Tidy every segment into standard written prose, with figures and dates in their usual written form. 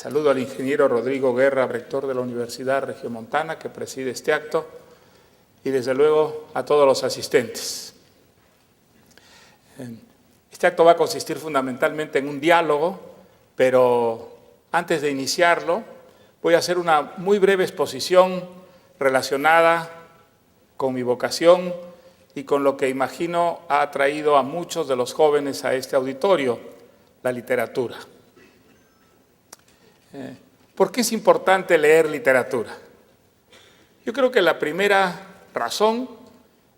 Saludo al ingeniero Rodrigo Guerra, rector de la Universidad Regiomontana, que preside este acto, y desde luego a todos los asistentes. Este acto va a consistir fundamentalmente en un diálogo, pero antes de iniciarlo voy a hacer una muy breve exposición relacionada con mi vocación y con lo que imagino ha atraído a muchos de los jóvenes a este auditorio, la literatura. ¿Por qué es importante leer literatura? Yo creo que la primera razón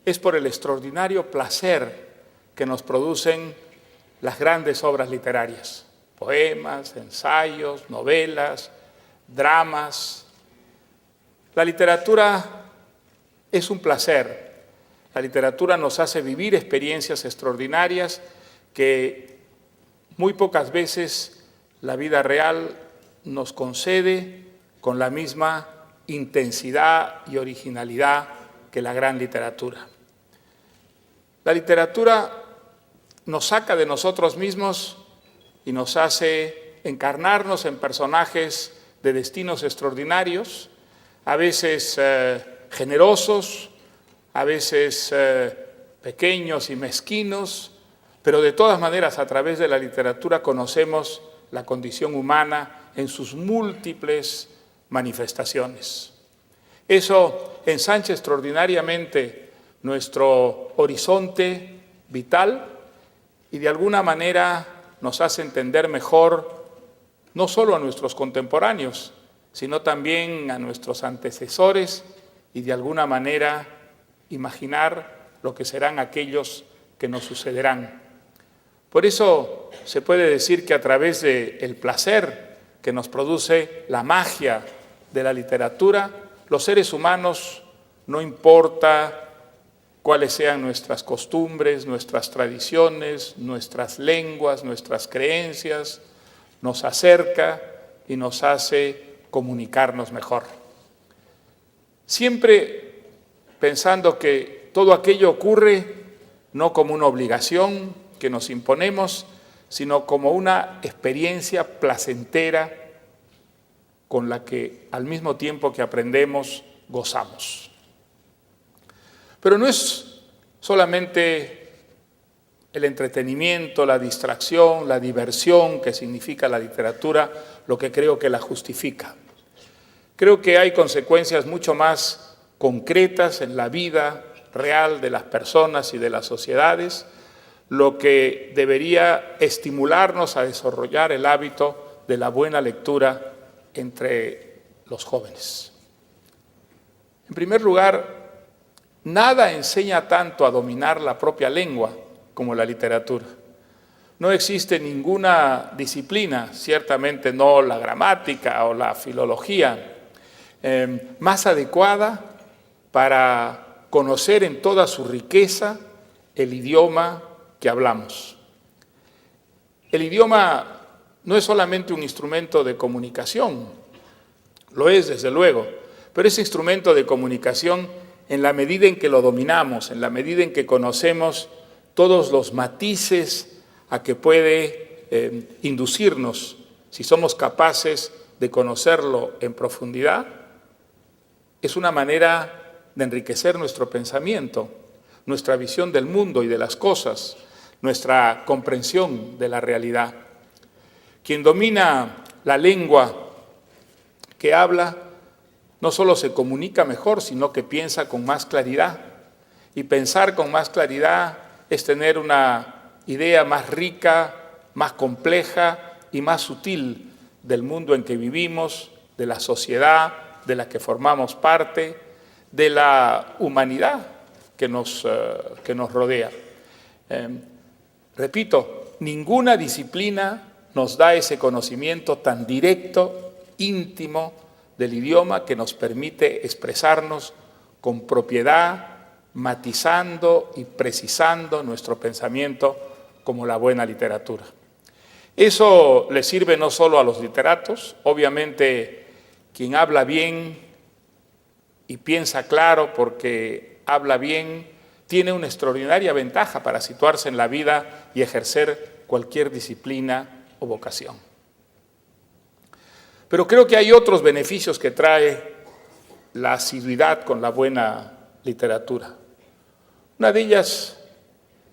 es por el extraordinario placer que nos producen las grandes obras literarias, poemas, ensayos, novelas, dramas. La literatura es un placer. La literatura nos hace vivir experiencias extraordinarias que muy pocas veces la vida real nos concede con la misma intensidad y originalidad que la gran literatura. La literatura nos saca de nosotros mismos y nos hace encarnarnos en personajes de destinos extraordinarios, a veces generosos, a veces pequeños y mezquinos, pero de todas maneras a través de la literatura conocemos la condición humana en sus múltiples manifestaciones. Eso ensancha extraordinariamente nuestro horizonte vital y de alguna manera nos hace entender mejor no solo a nuestros contemporáneos, sino también a nuestros antecesores y de alguna manera imaginar lo que serán aquellos que nos sucederán. Por eso se puede decir que a través del placer que nos produce la magia de la literatura, los seres humanos, no importa cuáles sean nuestras costumbres, nuestras tradiciones, nuestras lenguas, nuestras creencias, nos acerca y nos hace comunicarnos mejor. Siempre pensando que todo aquello ocurre no como una obligación que nos imponemos, sino como una experiencia placentera con la que al mismo tiempo que aprendemos, gozamos. Pero no es solamente el entretenimiento, la distracción, la diversión que significa la literatura lo que creo que la justifica. Creo que hay consecuencias mucho más concretas en la vida real de las personas y de las sociedades, lo que debería estimularnos a desarrollar el hábito de la buena lectura entre los jóvenes. En primer lugar, nada enseña tanto a dominar la propia lengua como la literatura. No existe ninguna disciplina, ciertamente no la gramática o la filología, más adecuada para conocer en toda su riqueza el idioma que hablamos. El idioma no es solamente un instrumento de comunicación, lo es desde luego, pero es instrumento de comunicación en la medida en que lo dominamos, en la medida en que conocemos todos los matices a que puede inducirnos, si somos capaces de conocerlo en profundidad. Es una manera de enriquecer nuestro pensamiento, nuestra visión del mundo y de las cosas, nuestra comprensión de la realidad. Quien domina la lengua que habla, no solo se comunica mejor, sino que piensa con más claridad. Y pensar con más claridad es tener una idea más rica, más compleja y más sutil del mundo en que vivimos, de la sociedad de la que formamos parte, de la humanidad que nos rodea. Repito, ninguna disciplina nos da ese conocimiento tan directo, íntimo del idioma que nos permite expresarnos con propiedad, matizando y precisando nuestro pensamiento como la buena literatura. Eso le sirve no solo a los literatos, obviamente quien habla bien y piensa claro porque habla bien, tiene una extraordinaria ventaja para situarse en la vida y ejercer cualquier disciplina o vocación. Pero creo que hay otros beneficios que trae la asiduidad con la buena literatura. Una de ellas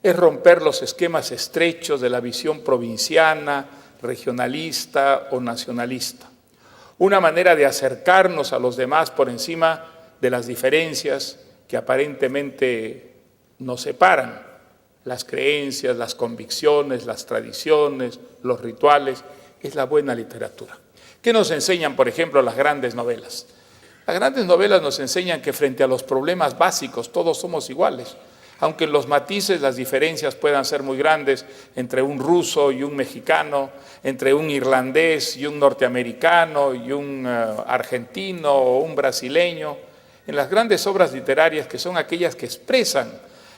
es romper los esquemas estrechos de la visión provinciana, regionalista o nacionalista. Una manera de acercarnos a los demás por encima de las diferencias que aparentemente nos separan, las creencias, las convicciones, las tradiciones, los rituales, es la buena literatura. ¿Qué nos enseñan, por ejemplo, las grandes novelas? Las grandes novelas nos enseñan que frente a los problemas básicos todos somos iguales, aunque en los matices las diferencias puedan ser muy grandes entre un ruso y un mexicano, entre un irlandés y un norteamericano y un argentino o un brasileño. En las grandes obras literarias, que son aquellas que expresan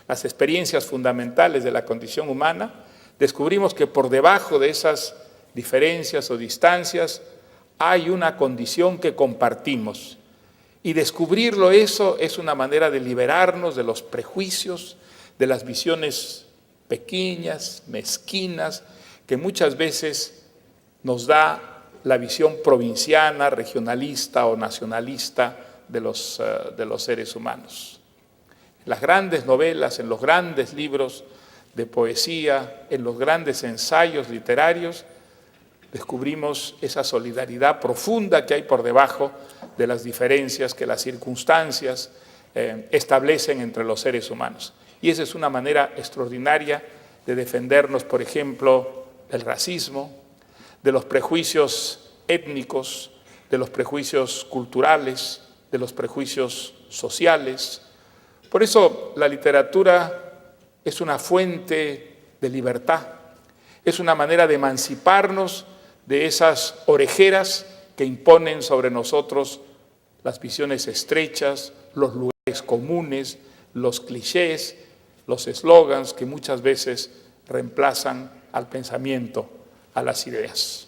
las experiencias fundamentales de la condición humana, descubrimos que por debajo de esas diferencias o distancias hay una condición que compartimos. Y descubrirlo eso es una manera de liberarnos de los prejuicios, de las visiones pequeñas, mezquinas, que muchas veces nos da la visión provinciana, regionalista o nacionalista de los seres humanos. En las grandes novelas, en los grandes libros de poesía, en los grandes ensayos literarios, descubrimos esa solidaridad profunda que hay por debajo de las diferencias que las circunstancias establecen entre los seres humanos. Y esa es una manera extraordinaria de defendernos, por ejemplo, del racismo, de los prejuicios étnicos, de los prejuicios culturales, de los prejuicios sociales. Por eso la literatura es una fuente de libertad, es una manera de emanciparnos de esas orejeras que imponen sobre nosotros las visiones estrechas, los lugares comunes, los clichés, los eslogans que muchas veces reemplazan al pensamiento, a las ideas.